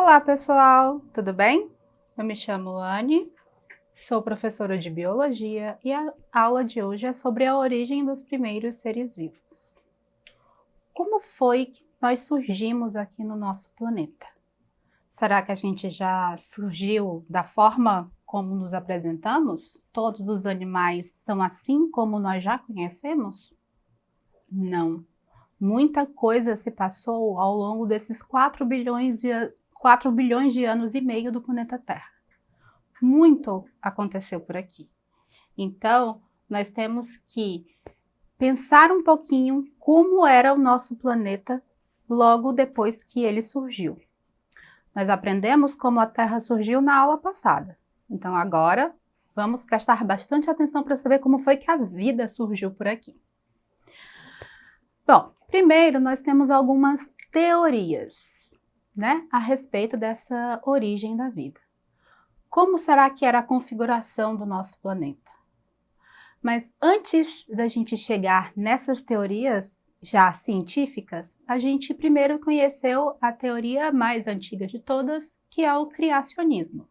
Olá, pessoal! Tudo bem? Eu me chamo Anne, sou professora de Biologia e a aula de hoje é sobre a origem dos primeiros seres vivos. Como foi que nós surgimos aqui no nosso planeta? Será que a gente já surgiu da forma como nos apresentamos? Todos os animais são assim como nós já conhecemos? Não. Muita coisa se passou ao longo desses 4 bilhões de anos e meio do planeta Terra. Muito aconteceu por aqui. Então, nós temos que pensar um pouquinho como era o nosso planeta logo depois que ele surgiu. Nós aprendemos como a Terra surgiu na aula passada. Então, agora, vamos prestar bastante atenção para saber como foi que a vida surgiu por aqui. Bom, primeiro nós temos algumas teorias, a respeito dessa origem da vida. Como será que era a configuração do nosso planeta? Mas antes da gente chegar nessas teorias já científicas, a gente primeiro conheceu a teoria mais antiga de todas, que é o criacionismo.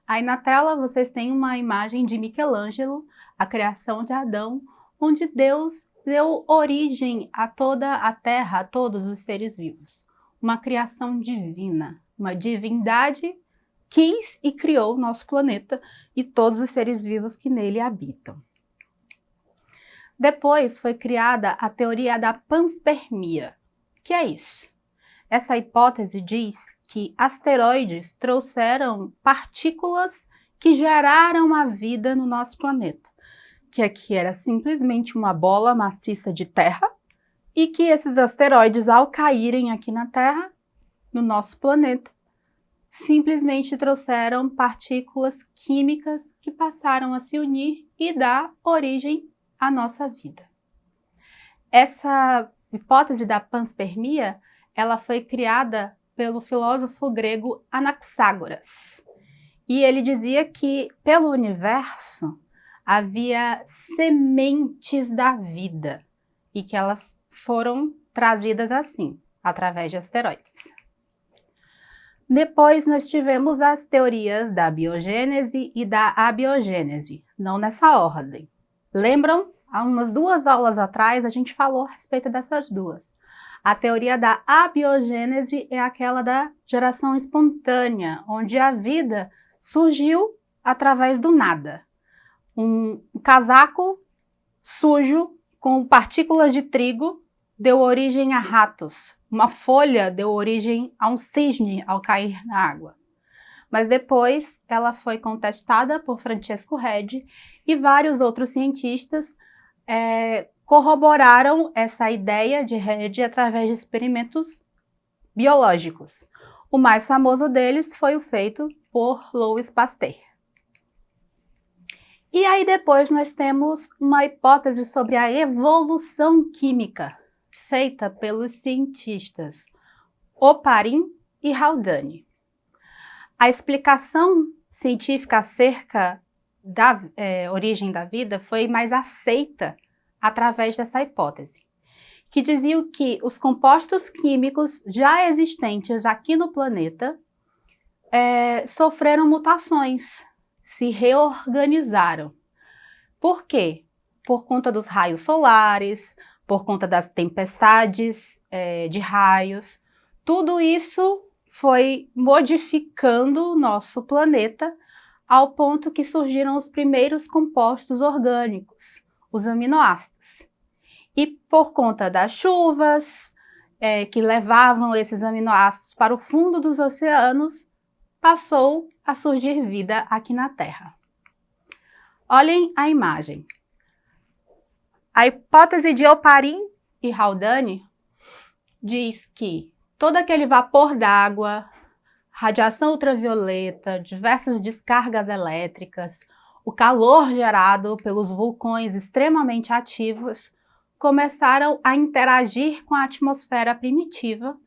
Aí na tela vocês têm uma imagem de Michelangelo, a criação de Adão, onde Deus deu origem a toda a Terra, a todos os seres vivos. Uma criação divina, uma divindade quis e criou o nosso planeta e todos os seres vivos que nele habitam. Depois foi criada a teoria da panspermia. Que é isso? Essa hipótese diz que asteroides trouxeram partículas que geraram a vida no nosso planeta, que aqui era simplesmente uma bola maciça de terra e que esses asteroides, ao caírem aqui na Terra, no nosso planeta, simplesmente trouxeram partículas químicas que passaram a se unir e dar origem à nossa vida. Essa hipótese da panspermia, ela foi criada pelo filósofo grego Anaxágoras. E ele dizia que, pelo universo, havia sementes da vida e que elas foram trazidas assim, através de asteroides. Depois nós tivemos as teorias da biogênese e da abiogênese, não nessa ordem. Lembram? Há umas 2 aulas atrás a gente falou a respeito dessas duas. A teoria da abiogênese é aquela da geração espontânea, onde a vida surgiu através do nada. Um casaco sujo com partículas de trigo deu origem a ratos. Uma folha deu origem a um cisne ao cair na água. Mas depois ela foi contestada por Francesco Redi e vários outros cientistas corroboraram essa ideia de Redi através de experimentos biológicos. O mais famoso deles foi o feito por Louis Pasteur. E aí depois nós temos uma hipótese sobre a evolução química, feita pelos cientistas Oparin e Haldane. A explicação científica acerca da origem da vida foi mais aceita através dessa hipótese, que dizia que os compostos químicos já existentes aqui no planeta sofreram mutações, se reorganizaram. Por quê? Por conta dos raios solares, por conta das tempestades de raios. Tudo isso foi modificando o nosso planeta ao ponto que surgiram os primeiros compostos orgânicos, os aminoácidos. E por conta das chuvas que levavam esses aminoácidos para o fundo dos oceanos, passou a surgir vida aqui na Terra. Olhem a imagem. A hipótese de Oparin e Haldane diz que todo aquele vapor d'água, radiação ultravioleta, diversas descargas elétricas, o calor gerado pelos vulcões extremamente ativos, começaram a interagir com a atmosfera primitiva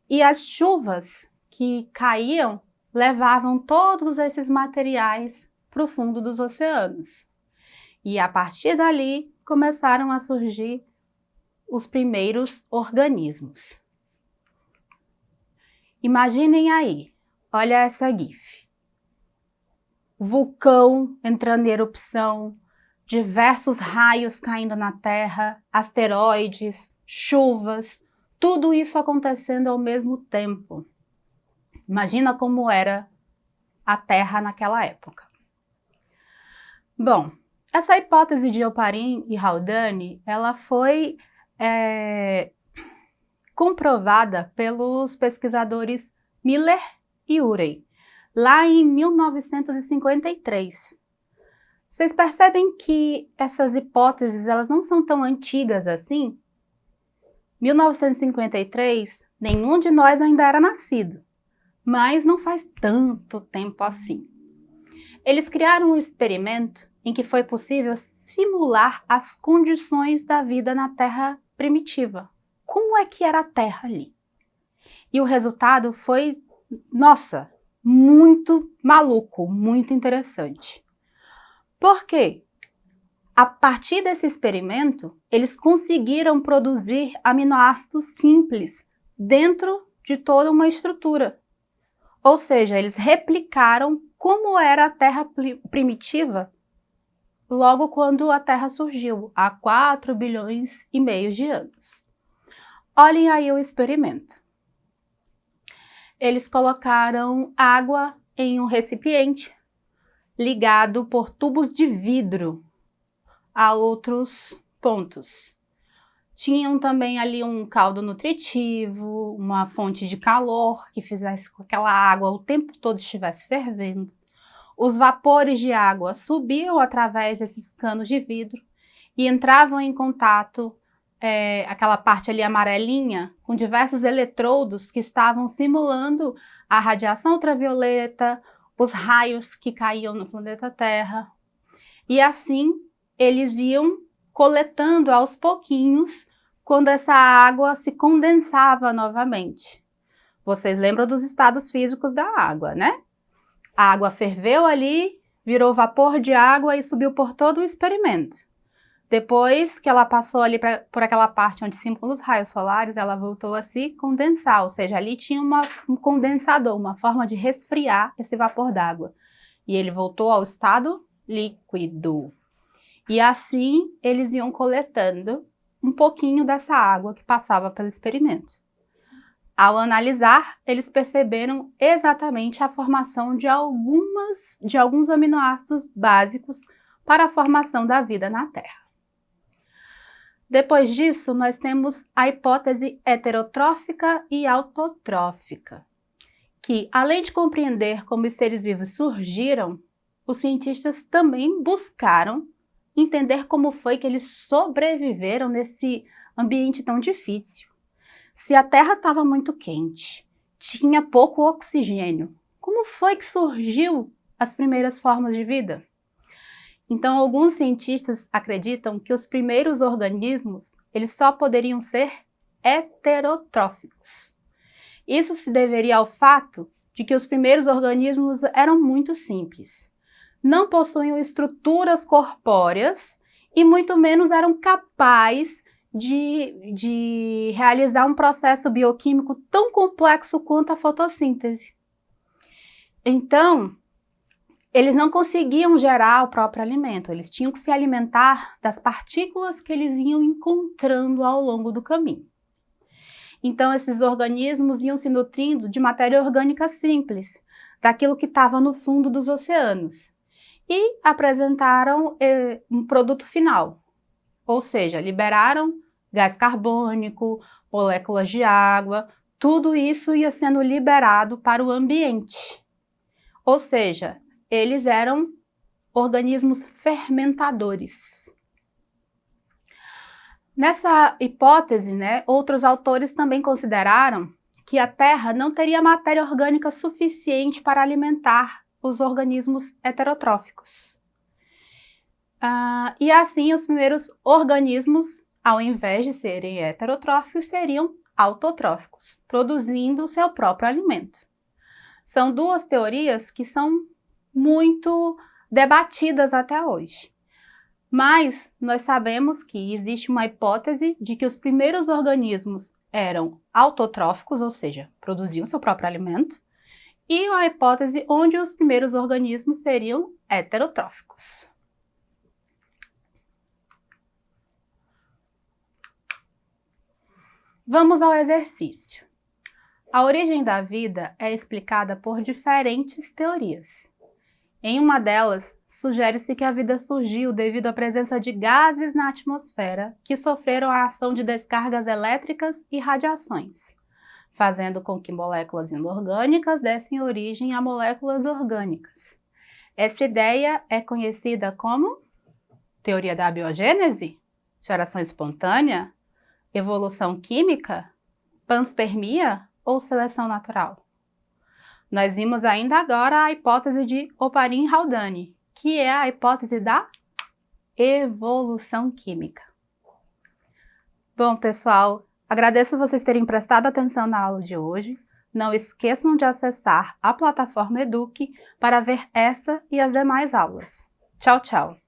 e as chuvas que caíam levavam todos esses materiais para o fundo dos oceanos. E a partir dali começaram a surgir os primeiros organismos. Imaginem aí, olha essa GIF. Vulcão entrando em erupção, diversos raios caindo na Terra, asteroides, chuvas, tudo isso acontecendo ao mesmo tempo. Imagina como era a Terra naquela época. Bom, essa hipótese de Oparin e Haldane, ela foi comprovada pelos pesquisadores Miller e Urey, lá em 1953. Vocês percebem que essas hipóteses elas não são tão antigas assim? 1953, nenhum de nós ainda era nascido, mas não faz tanto tempo assim. Eles criaram um experimento em que foi possível simular as condições da vida na Terra primitiva. Como é que era a Terra ali? E o resultado foi, nossa, muito maluco, muito interessante. Por quê? A partir desse experimento, eles conseguiram produzir aminoácidos simples dentro de toda uma estrutura. Ou seja, eles replicaram como era a Terra primitiva logo quando a Terra surgiu, há 4 bilhões e meio de anos. Olhem aí o experimento. Eles colocaram água em um recipiente ligado por tubos de vidro a outros pontos. Tinham também ali um caldo nutritivo, uma fonte de calor que fizesse com que aquela água o tempo todo estivesse fervendo. Os vapores de água subiam através desses canos de vidro e entravam em contato, aquela parte ali amarelinha, com diversos eletrodos que estavam simulando a radiação ultravioleta, os raios que caíam no planeta Terra. E assim, eles iam coletando aos pouquinhos quando essa água se condensava novamente. Vocês lembram dos estados físicos da água, né? A água ferveu ali, virou vapor de água e subiu por todo o experimento. Depois que ela passou ali por aquela parte onde simulam os raios solares, ela voltou a se condensar, ou seja, ali tinha um condensador, uma forma de resfriar esse vapor d'água. E ele voltou ao estado líquido. E assim eles iam coletando um pouquinho dessa água que passava pelo experimento. Ao analisar, eles perceberam exatamente a formação de alguns aminoácidos básicos para a formação da vida na Terra. Depois disso, nós temos a hipótese heterotrófica e autotrófica, que, além de compreender como os seres vivos surgiram, os cientistas também buscaram entender como foi que eles sobreviveram nesse ambiente tão difícil. Se a Terra estava muito quente, tinha pouco oxigênio, como foi que surgiu as primeiras formas de vida? Então, alguns cientistas acreditam que os primeiros organismos eles só poderiam ser heterotróficos. Isso se deveria ao fato de que os primeiros organismos eram muito simples. Não possuíam estruturas corpóreas e muito menos eram capazes de realizar um processo bioquímico tão complexo quanto a fotossíntese. Então, eles não conseguiam gerar o próprio alimento, eles tinham que se alimentar das partículas que eles iam encontrando ao longo do caminho. Então, esses organismos iam se nutrindo de matéria orgânica simples, daquilo que estava no fundo dos oceanos, e apresentaram um produto final, ou seja, liberaram gás carbônico, moléculas de água, tudo isso ia sendo liberado para o ambiente. Ou seja, eles eram organismos fermentadores. Nessa hipótese, outros autores também consideraram que a Terra não teria matéria orgânica suficiente para alimentar os organismos heterotróficos. E assim, os primeiros organismos, ao invés de serem heterotróficos, seriam autotróficos, produzindo o seu próprio alimento. São duas teorias que são muito debatidas até hoje. Mas nós sabemos que existe uma hipótese de que os primeiros organismos eram autotróficos, ou seja, produziam seu próprio alimento, e uma hipótese onde os primeiros organismos seriam heterotróficos. Vamos ao exercício. A origem da vida é explicada por diferentes teorias. Em uma delas, sugere-se que a vida surgiu devido à presença de gases na atmosfera que sofreram a ação de descargas elétricas e radiações, fazendo com que moléculas inorgânicas dessem origem a moléculas orgânicas. Essa ideia é conhecida como teoria da abiogênese, geração espontânea, evolução química, panspermia ou seleção natural. Nós vimos ainda agora a hipótese de Oparin-Haldane, que é a hipótese da evolução química. Bom, pessoal, agradeço vocês terem prestado atenção na aula de hoje. Não esqueçam de acessar a plataforma Eduque para ver essa e as demais aulas. Tchau, tchau!